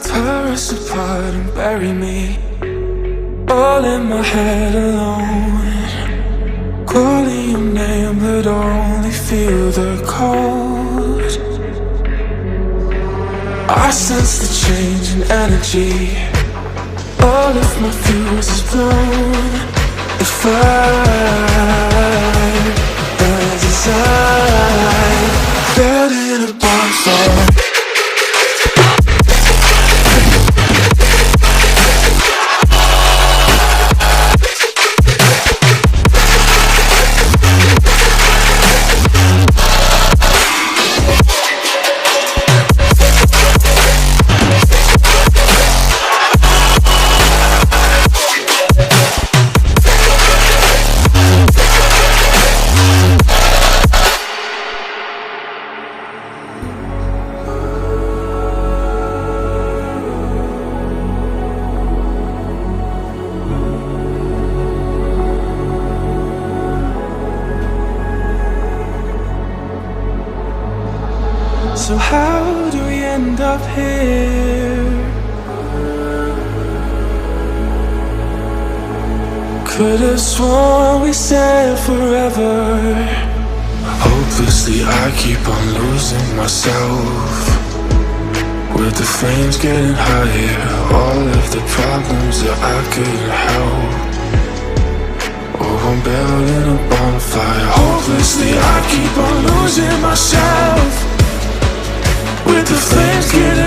Tear us apart and bury me all in my head alone, calling your name but only feel the cold. I sense the change in energy, all of my fuses blown. The fire burns inside, buried in a bonfire. So how do we end up here? Could've sworn we said forever. Hopelessly I keep on losing myself, with the flames getting higher, all of the problems that I couldn't help. Oh, I'm buried in a bonfire. Hopelessly I keep on losing myself, with the flames getting